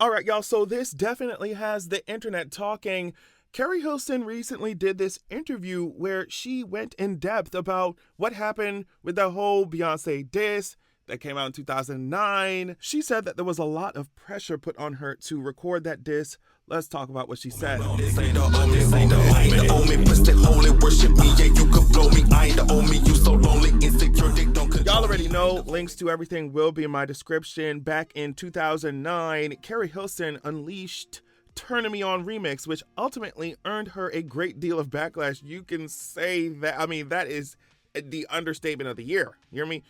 All right, y'all, so this definitely has the internet talking. Keri Hilson recently did this interview where she went in depth about what happened with the whole Beyonce diss that came out in 2009. She said that there was a lot of pressure put on her to record that diss. Let's talk about what she said. Y'all already know, links to everything will be in my description. Back in 2009, Keri Hilson unleashed Turning Me On remix, which ultimately earned her a great deal of backlash. You can say that, I mean, that is the understatement of the year. You hear me?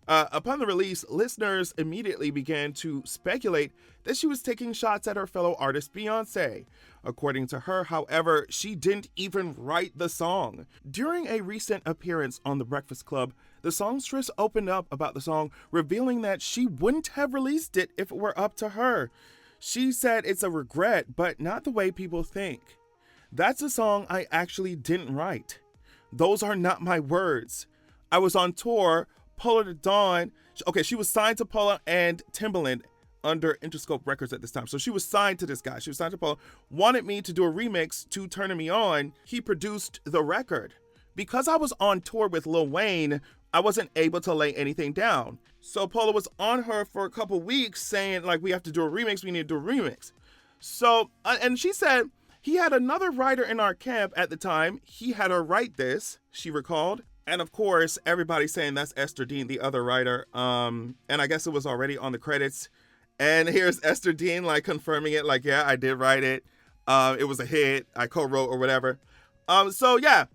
Upon the release, listeners immediately began to speculate that she was taking shots at her fellow artist Beyonce. According to her, however, she didn't even write the song. During a recent appearance on The Breakfast Club, the songstress opened up about the song, revealing that she wouldn't have released it if it were up to her. She said it's a regret, but not the way people think. That's a song I actually didn't write. Those are not my words. I was on tour. Polar to Dawn. Okay, she was signed to Polar and Timbaland under Interscope Records at this time. So she was signed to this guy. She was signed to Polar. Wanted me to do a remix to Turning Me On. He produced the record. Because I was on tour with Lil Wayne, I wasn't able to lay anything down. So Polar was on her for a couple weeks saying, like, we have to do a remix. We need to do a remix. So, and she said he had another writer in our camp at the time. He had her write this, she recalled. And of course, everybody's saying that's Esther Dean, the other writer. And I guess it was already on the credits. And here's Esther Dean, like, confirming it, like, yeah, I did write it. It was a hit. I co-wrote or whatever. So yeah,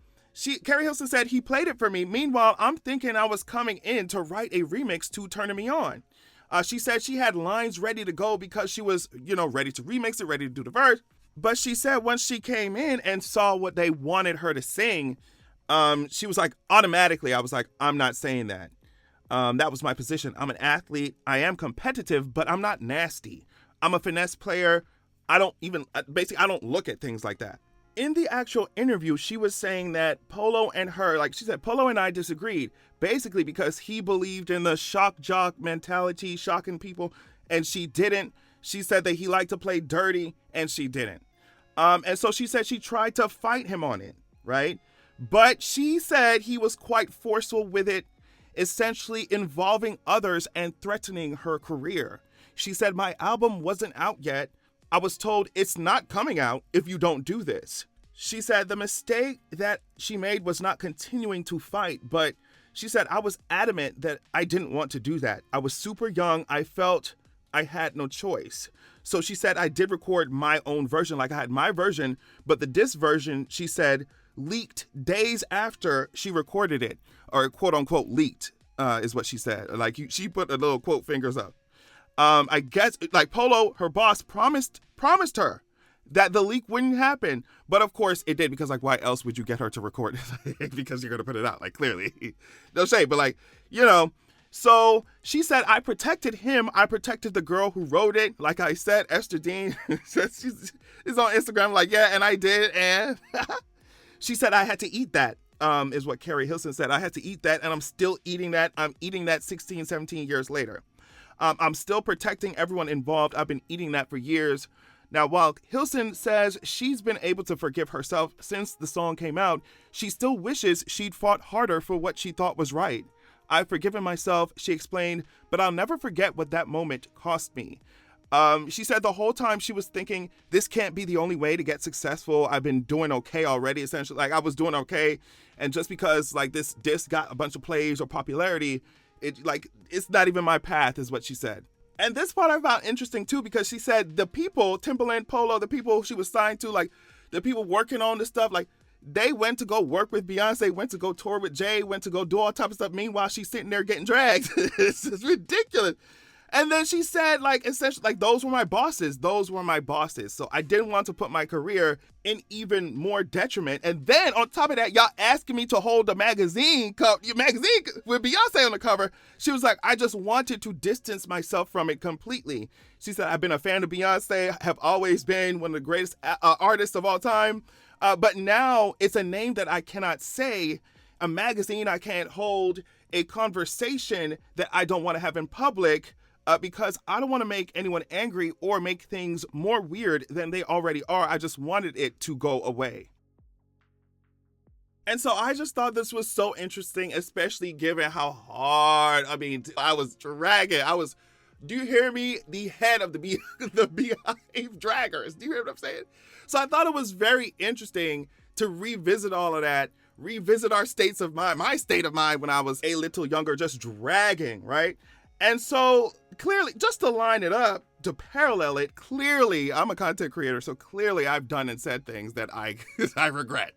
Keri Hilson said he played it for me. Meanwhile, I'm thinking I was coming in to write a remix to Turning Me On. She said she had lines ready to go because she was, ready to remix it, ready to do the verse. But she said once she came in and saw what they wanted her to sing, she was like, automatically, I was like, I'm not saying that. That was my position. I'm an athlete. I am competitive, but I'm not nasty. I'm a finesse player. I don't look at things like that. In the actual interview, she was saying that Polo and her, like she said, Polo and I disagreed, basically because he believed in the shock jock mentality, shocking people, and she didn't. She said that he liked to play dirty, and she didn't. And so she said she tried to fight him on it, right? But she said he was quite forceful with it, essentially involving others and threatening her career. She said, my album wasn't out yet. I was told it's not coming out if you don't do this. She said the mistake that she made was not continuing to fight, but she said, I was adamant that I didn't want to do that. I was super young. I felt I had no choice. So she said, I did record my own version, like I had my version, but the diss version, she said, leaked days after she recorded it, or quote unquote leaked, is what she said. Like she put a little quote fingers up. I guess like Polo, her boss promised her that the leak wouldn't happen. But of course it did, because like, why else would you get her to record it? Because you're going to put it out, like clearly. No shade, but like, so she said, I protected him. I protected the girl who wrote it. Like I said, Esther Dean she's on Instagram like, yeah, and I did. And she said, I had to eat that, is what Keri Hilson said. I had to eat that, and I'm still eating that. I'm eating that 16, 17 years later. I'm still protecting everyone involved. I've been eating that for years. Now, while Hilson says she's been able to forgive herself since the song came out, she still wishes she'd fought harder for what she thought was right. I've forgiven myself, she explained, but I'll never forget what that moment cost me. She said the whole time she was thinking, this can't be the only way to get successful. I've been doing okay already, essentially. Like, I was doing okay. And just because, like, this disc got a bunch of plays or popularity, it's not even my path, is what she said. And this part I found interesting, too, because she said the people, Timbaland, Polo, the people she was signed to, like, the people working on this stuff, like, they went to go work with Beyonce, went to go tour with Jay, went to go do all type of stuff. Meanwhile, she's sitting there getting dragged. It's ridiculous. And then she said, like, essentially, like, those were my bosses. Those were my bosses. So I didn't want to put my career in even more detriment. And then on top of that, y'all asking me to hold a magazine with Beyonce on the cover. She was like, I just wanted to distance myself from it completely. She said, I've been a fan of Beyonce, have always been one of the greatest artists of all time. But now it's a name that I cannot say, a magazine I can't hold, a conversation that I don't want to have in public. because I don't want to make anyone angry or make things more weird than they already are. I just wanted it to go away. And so I just thought this was so interesting, especially given how hard, I was dragging. Do you hear me? The head of the Beehive draggers. Do you hear what I'm saying? So I thought it was very interesting to revisit all of that, revisit our states of mind, my state of mind when I was a little younger, just dragging, right? And so clearly, just to line it up, to parallel it, clearly I'm a content creator, so clearly I've done and said things that I regret.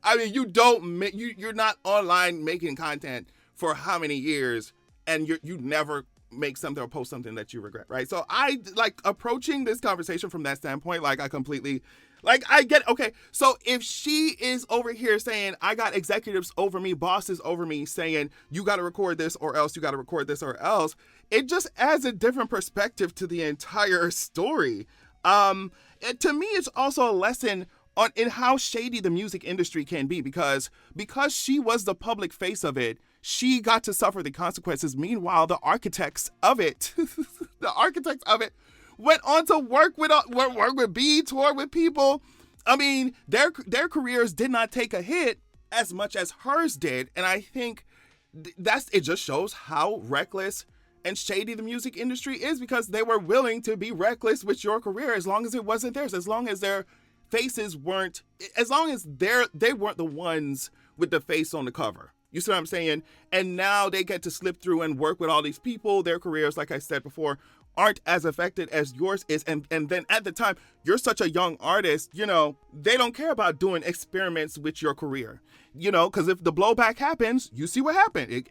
You're not online making content for how many years, and you never make something or post something that you regret, right? So I approaching this conversation from that standpoint, I completely, I get, okay, so if she is over here saying, I got executives over me, bosses over me saying, you got to record this or else, you got to record this or else, it just adds a different perspective to the entire story. To me, it's also a lesson in how shady the music industry can be, because she was the public face of it, she got to suffer the consequences. Meanwhile, the architects of it went on to work with B, tour with people. Their careers did not take a hit as much as hers did, and I think it just shows how reckless and shady the music industry is, because they were willing to be reckless with your career as long as it wasn't theirs, as long as their faces weren't, as long as they weren't the ones with the face on the cover. You see what I'm saying? And now they get to slip through and work with all these people. Their careers, like I said before, aren't as affected as yours is. And then at the time, you're such a young artist, they don't care about doing experiments with your career, because if the blowback happens, you see what happened.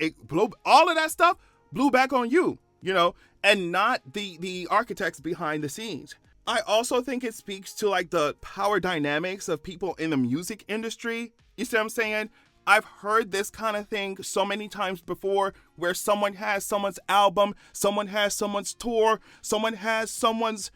All of that stuff blew back on you, and not the architects behind the scenes. I also think it speaks to the power dynamics of people in the music industry. You see what I'm saying? I've heard this kind of thing so many times before, where someone has someone's album, someone has someone's tour, someone has someone's,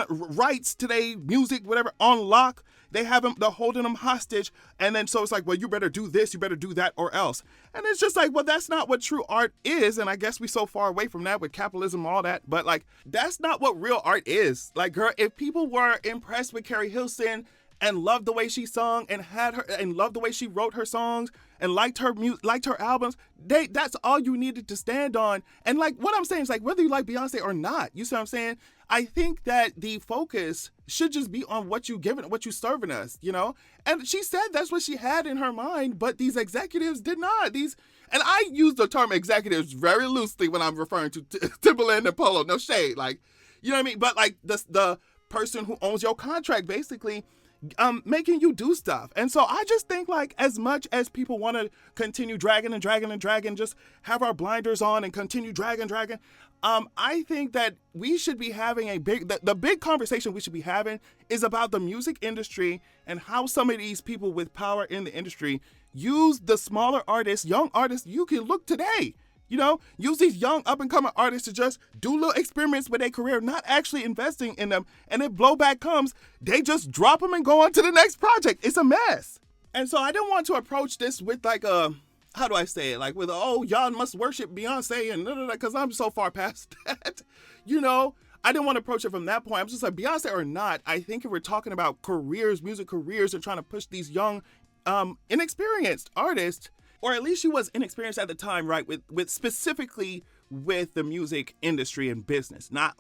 rights to their music, whatever, on lock. They're holding them hostage. And then so it's well, you better do this, you better do that or else. And it's just well, that's not what true art is. And I guess we're so far away from that with capitalism and all that. But that's not what real art is. Girl, if people were impressed with Keri Hilson and loved the way she sung and loved the way she wrote her songs and liked her music, liked her albums, that's all you needed to stand on. And what I'm saying is whether you like Beyonce or not, you see what I'm saying? I think that the focus should just be on what you serving us, And she said that's what she had in her mind, but these executives did not. And I use the term executives very loosely when I'm referring to Timbaland and Polo. No shade, you know what I mean? But the person who owns your contract, basically, making you do stuff. And so I just think as much as people want to continue dragging, just have our blinders on and continue dragging, I think that we should be having the big conversation we should be having is about the music industry and how some of these people with power in the industry use the smaller artists, young artists. You can look today, use these young up-and-coming artists to just do little experiments with their career, not actually investing in them. And if blowback comes, they just drop them and go on to the next project. It's a mess. And so I don't want to approach this with how do I say it? With, oh, y'all must worship Beyonce and because I'm so far past that. I didn't want to approach it from that point. I'm just Beyonce or not, I think if we're talking about careers, music careers, and trying to push these young, inexperienced artists, or at least she was inexperienced at the time, right? With specifically with the music industry and business, not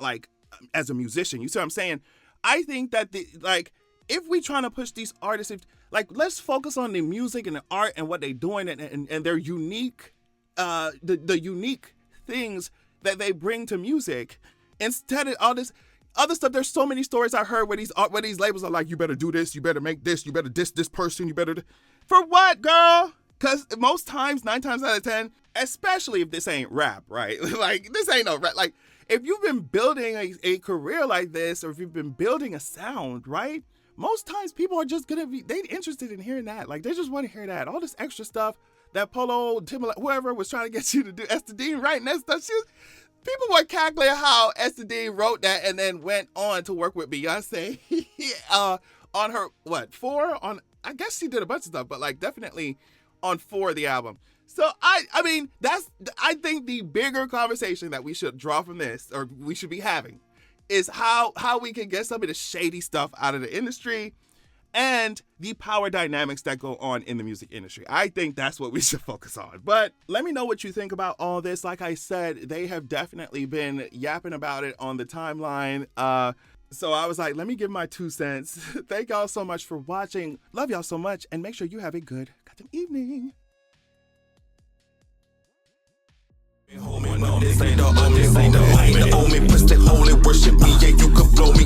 as a musician. You see what I'm saying? I think that if we trying to push these artists, let's focus on the music and the art and what they're doing and their unique, the unique things that they bring to music, instead of all this other stuff. There's so many stories I heard where these labels are you better do this, you better make this, you better diss this person, you better for what, girl? Because most times, 9 times out of 10, especially if this ain't rap, right? This ain't no rap. If you've been building a career like this, or if you've been building a sound, right? Most times people are just going to be, they interested in hearing that. They just want to hear that. All this extra stuff that Polo, Timbaland, whoever was trying to get you to do, Esther Dean writing that stuff. People were cackling how Esther Dean wrote that and then went on to work with Beyonce on her, 4? I guess she did a bunch of stuff, but definitely on 4 the album. So I mean, I think the bigger conversation that we should draw from this, or we should be having, is how we can get some of the shady stuff out of the industry and the power dynamics that go on in the music industry. I think that's what we should focus on. But let me know what you think about all this. Like I said, they have definitely been yapping about it on the timeline. So I was like, let me give my 2 cents. Thank y'all so much for watching. Love y'all so much. And make sure you have a good goddamn evening. This ain't the only, push that holy, worship me, yeah, you can blow me.